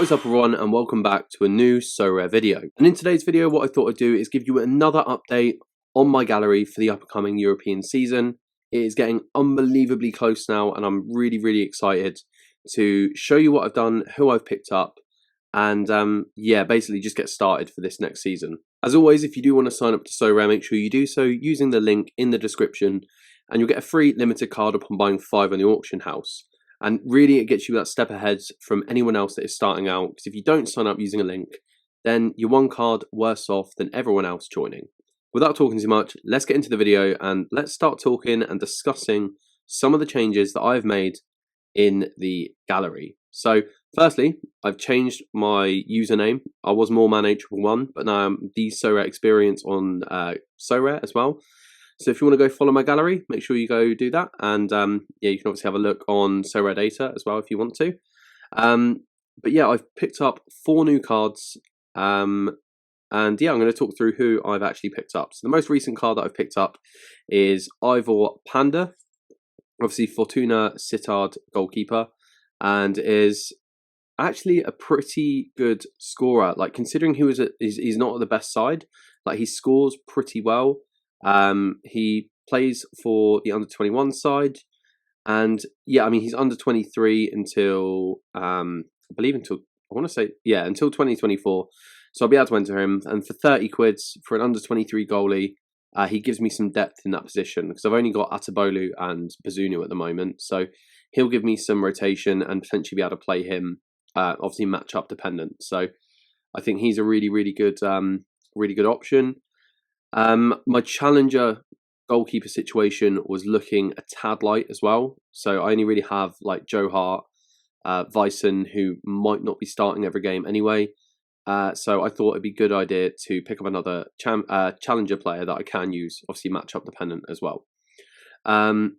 What's up everyone, and welcome back to a new Sorare video. And in today's video, what I thought I'd do is give you another update on my gallery for the upcoming European season. It is getting unbelievably close now, and I'm really excited to show you what I've done, who I've picked up, and yeah, basically just get started for this next season. As always, if you do want to sign up to Sorare, make sure you do so using the link in the description, and you'll get a free limited card upon buying 5 on the auction house. And really, it gets you that step ahead from anyone else that is starting out. Because if you don't sign up using a link, then you're one card worse off than everyone else joining. Without talking too much, let's get into the video and let's start talking and discussing some of the changes that I've made in the gallery. So, firstly, I've changed my username. I was MoreMan811, but now I'm the Sorare Experience on Sorare as well. So if you want to go follow my gallery, make sure you go do that. And yeah, you can obviously have a look on Sorare data as well if you want to. But yeah, I've picked up 4 new cards. And yeah, I'm going to talk through who I've actually picked up. So the most recent card that I've picked up is Ivor Panda, obviously Fortuna Sittard goalkeeper, and is actually a pretty good scorer. Like considering he's not at the best side, like he scores pretty well. He plays for the under-21 side, and yeah, I mean he's under 23 until I believe until until 2024. So I'll be able to enter him, and for 30 quids for an under 23 goalie, he gives me some depth in that position because I've only got Atabolu and Bazunu at the moment, so he'll give me some rotation and potentially be able to play him. Obviously match up dependent, so I think he's a really good option. My challenger goalkeeper situation was looking a tad light as well. So I only really have like Joe Hart, Vyson, who might not be starting every game anyway. So I thought it'd be a good idea to pick up another challenger player that I can use, obviously match up dependent as well. The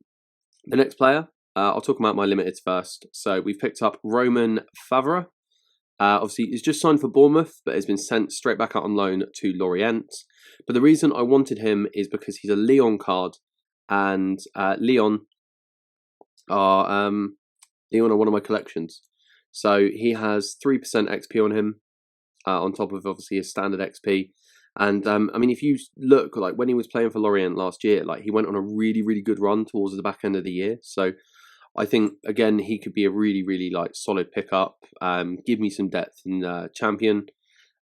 next player, I'll talk about my limiteds first. So we've picked up Roman Favre. Obviously, he's just signed for Bournemouth, but has been sent straight back out on loan to Lorient. But the reason I wanted him is because he's a Lyon card, and Lyon are one of my collections. So he has 3% XP on him, on top of obviously his standard XP. And I mean, if you look like when he was playing for Lorient last year, like he went on a really good run towards the back end of the year. So I think again he could be a really like solid pickup. Give me some depth in champion,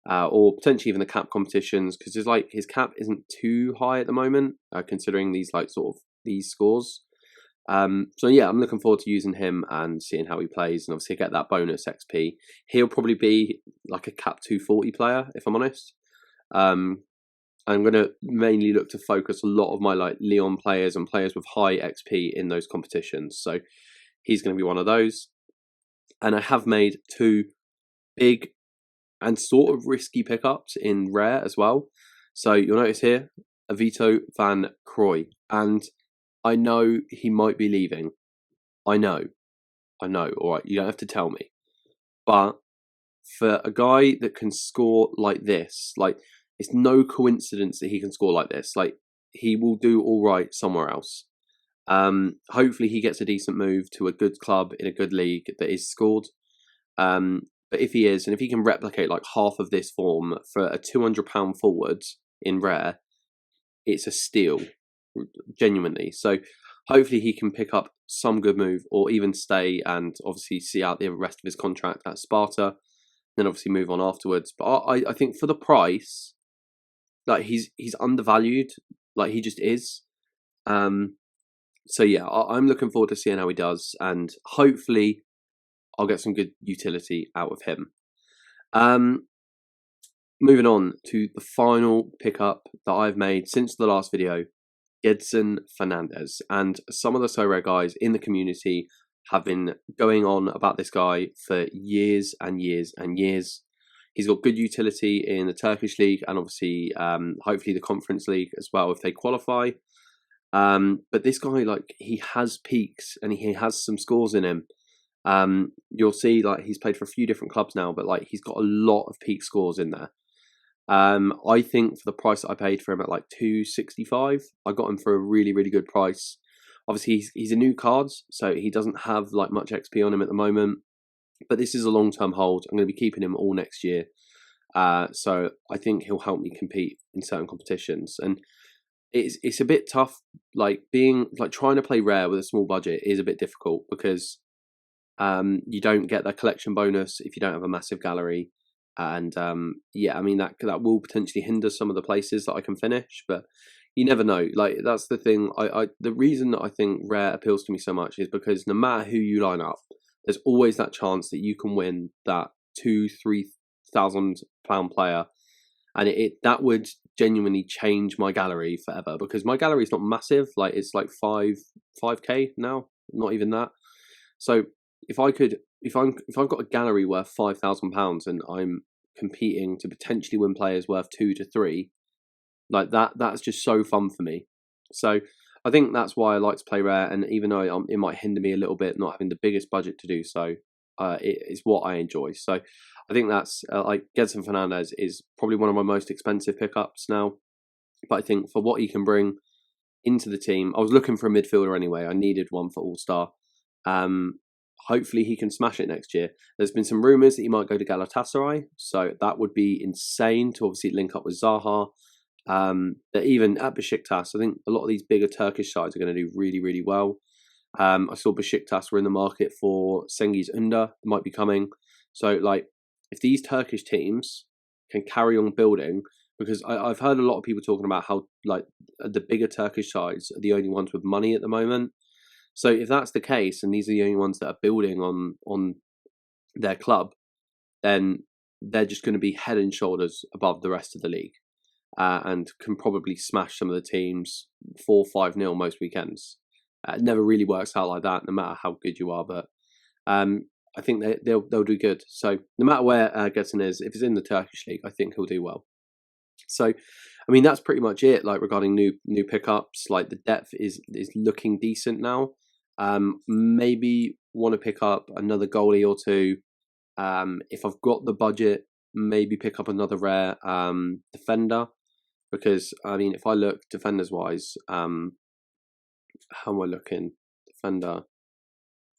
or potentially even the cap competitions, because there's like his cap isn't too high at the moment, considering these like sort of these scores. So yeah, I'm looking forward to using him and seeing how he plays, and obviously get that bonus XP. He'll probably be like a cap 240 player if I'm honest. I'm going to mainly look to focus a lot of my like Lyon players and players with high XP in those competitions. So he's going to be one of those. And I have made 2 big and sort of risky pickups in rare as well. So you'll notice here, Avito Van Croy. And I know he might be leaving. I know. All right, you don't have to tell me. But for a guy that can score like this, like it's no coincidence that he can score like this. Like he will do all right somewhere else. Hopefully he gets a decent move to a good club in a good league that is scored. But if he is, and if he can replicate like half of this form for a £200 forward in rare, it's a steal, genuinely. So hopefully he can pick up some good move, or even stay and obviously see out the rest of his contract at Sparta, then obviously move on afterwards. But I think for the price, like he's undervalued, like he just is. So yeah, I'm looking forward to seeing how he does, and hopefully I'll get some good utility out of him. Moving on to the final pickup that I've made since the last video, Gedson Fernandez. And some of the Sorare guys in the community have been going on about this guy for years and years and years. He's got good utility in the Turkish league, and obviously hopefully the Conference League as well if they qualify. But this guy, like, he has peaks and he has some scores in him. You'll see like he's played for a few different clubs now, but like he's got a lot of peak scores in there. I think for the price that I paid for him at like 265, I got him for a really good price. Obviously he's a new card, so he doesn't have like much XP on him at the moment. but this is a long-term hold. I'm going to be keeping him all next year. So I think he'll help me compete in certain competitions. And it's a bit tough, like trying to play rare with a small budget is a bit difficult because you don't get that collection bonus if you don't have a massive gallery. And yeah, I mean that will potentially hinder some of the places that I can finish, but you never know. Like that's the thing. The reason that I think rare appeals to me so much is because no matter who you line up, there's always that chance that you can win that £2,000-3,000 player, and that would genuinely change my gallery forever because my gallery is not massive. Like it's like 5k now, not even that. So if I've got a gallery worth £5,000 and I'm competing to potentially win players worth 2 to 3, like that's just so fun for me. So I think that's why I like to play rare, and even though it might hinder me a little bit not having the biggest budget to do so, it's what I enjoy. So I think that's like Gedson Fernandez is probably one of my most expensive pickups now, but I think for what he can bring into the team, I was looking for a midfielder anyway. I needed one for All-Star. Hopefully he can smash it next year. There's been some rumours that he might go to Galatasaray, so that would be insane to obviously link up with Zaha. That even at Besiktas, I think a lot of these bigger Turkish sides are going to do really, really well. I saw Besiktas were in the market for Cengiz Ünder, might be coming. So like, if these Turkish teams can carry on building, because I've heard a lot of people talking about how like the bigger Turkish sides are the only ones with money at the moment. So if that's the case, and these are the only ones that are building on their club, then they're just going to be head and shoulders above the rest of the league, and can probably smash some of the teams 4-5-0 most weekends. It never really works out like that, no matter how good you are. But I think they'll do good. So no matter where Gedson is, if it's in the Turkish league, I think he'll do well. So, I mean, that's pretty much it. Like regarding new pickups, like the depth is looking decent now. Maybe want to pick up another goalie or two. If I've got the budget, maybe pick up another rare defender, because I mean, if I look defenders wise, how am I looking? Defender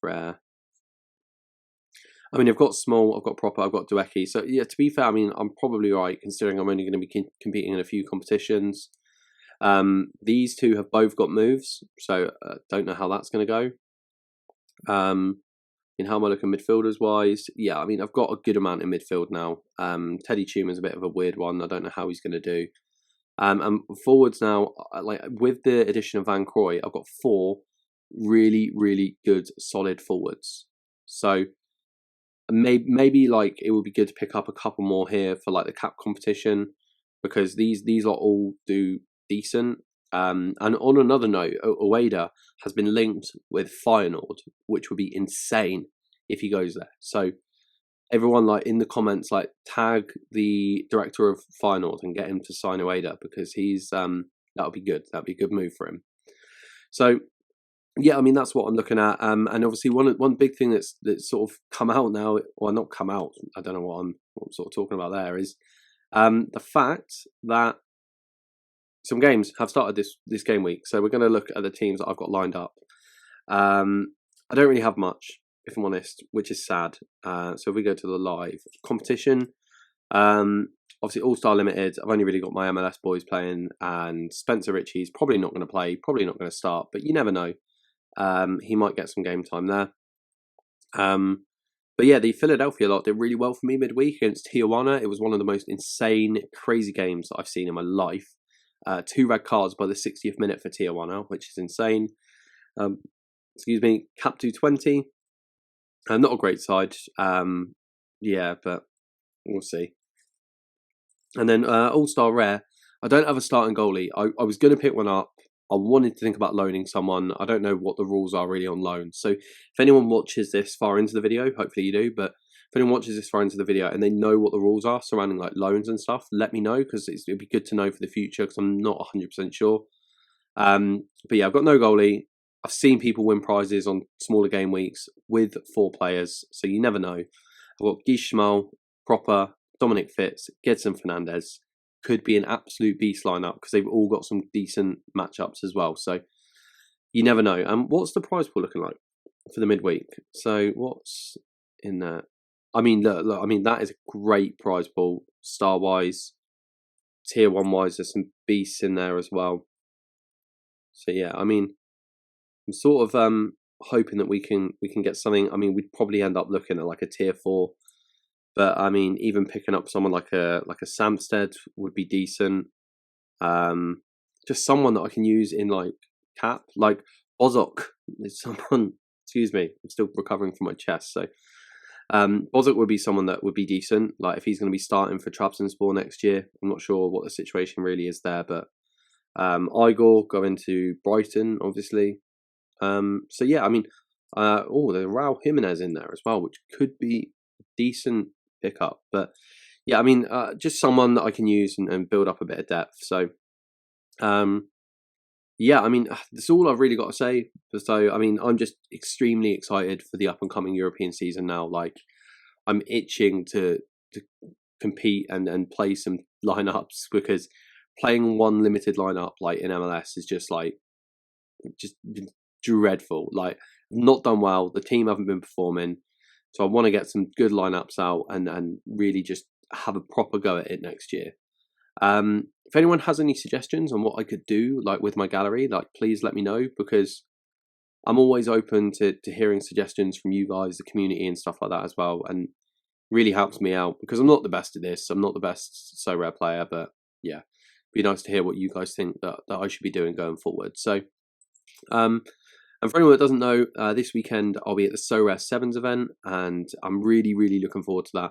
rare. I mean, I've got Small, I've got Proper, I've got Dwecky. So yeah, to be fair, I mean, I'm probably right considering I'm only going to be competing in a few competitions. These two have both got moves, so don't know how that's going to go. In how am I looking midfielders wise? Yeah, I mean, I've got a good amount in midfield now. Teddy Tumer's a bit of a weird one. I don't know how he's going to do. And forwards now, like with the addition of Van Crooy, I've got 4 really, really good, solid forwards. So maybe like it would be good to pick up a couple more here for like the cap competition, because these lot all do decent. And on another note, Ueda has been linked with Feyenoord, which would be insane if he goes there. So everyone, like in the comments, like tag the director of Feyenoord and get him to sign Ueda, because he's that would be good. That'd be a good move for him. So yeah, I mean, that's what I'm looking at. And obviously one big thing that's sort of come out now, well, not come out, I don't know what I'm sort of talking about there, is the fact that some games have started this game week. So we're going to look at the teams that I've got lined up. I don't really have much, if I'm honest, which is sad. So if we go to the live competition, obviously All-Star Limited, I've only really got my MLS boys playing, and Spencer Ritchie's probably not going to play, probably not going to start, but you never know. He might get some game time there. But yeah, the Philadelphia lot did really well for me midweek against Tijuana. It was one of the most insane, crazy games that I've seen in my life. 2 red cards by the 60th minute for Tijuana, which is insane. Excuse me, Cap 220. Not a great side. Yeah, but we'll see. And then All-Star Rare. I don't have a starting goalie. I was going to pick one up. I wanted to think about loaning someone. I don't know what the rules are really on loans. So if anyone watches this far into the video, hopefully you do, but if anyone watches this far into the video and they know what the rules are surrounding like loans and stuff, let me know, because it'd be good to know for the future, because I'm not 100% sure. But yeah, I've got no goalie. I've seen people win prizes on smaller game weeks with 4 players, so you never know. I've got Guy Schmal, Proper, Dominic Fitz, Gedson Fernandez. Could be an absolute beast lineup, because they've all got some decent matchups as well. So you never know. What's the prize pool looking like for the midweek? So what's in there? I mean, look, I mean, that is a great prize pool, star-wise. Tier 1 wise, there's some beasts in there as well. So yeah, I mean, I'm sort of hoping that we can get something. I mean, we'd probably end up looking at like a tier 4, but I mean, even picking up someone like a Samstead would be decent. Just someone that I can use in like cap, like Bozok is someone. Excuse me, I'm still recovering from my chest, so. Bozok would be someone that would be decent. Like if he's going to be starting for Trabzonspor next year, I'm not sure what the situation really is there, but Igor going to Brighton, obviously. So yeah, I mean, there's Raul Jimenez in there as well, which could be a decent pickup. But yeah, I mean, just someone that I can use and build up a bit of depth. So yeah, I mean, that's all I've really got to say. So, I mean, I'm just extremely excited for the up and coming European season now. Like, I'm itching to compete and play some lineups, because playing one limited lineup like in MLS is just dreadful. Like, not done well. The team haven't been performing, so I want to get some good lineups out and really just have a proper go at it next year. If anyone has any suggestions on what I could do, like with my gallery, like please let me know, because I'm always open to hearing suggestions from you guys, the community and stuff like that as well, and really helps me out, because I'm not the best at this. I'm not the best Sorare player, but yeah, it'd be nice to hear what you guys think that I should be doing going forward. So, and for anyone that doesn't know, this weekend I'll be at the Sorare Sevens event, and I'm really looking forward to that.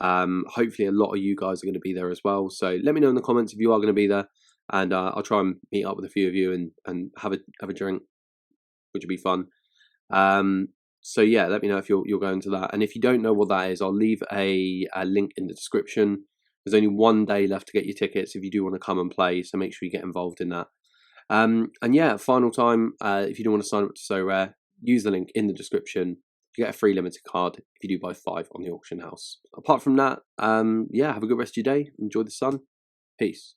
Hopefully a lot of you guys are going to be there as well, so let me know in the comments if you are going to be there, and I'll try and meet up with a few of you and have a drink, which would be fun. So yeah, let me know if you're going to that, and if you don't know what that is, I'll leave a link in the description. There's only one day left to get your tickets if you do want to come and play, so make sure you get involved in that. And yeah, final time, if you do want to sign up to Sorare, use the link in the description. You get a free limited card if you do buy 5 on the auction house. Apart from that, yeah, have a good rest of your day. Enjoy the sun. Peace.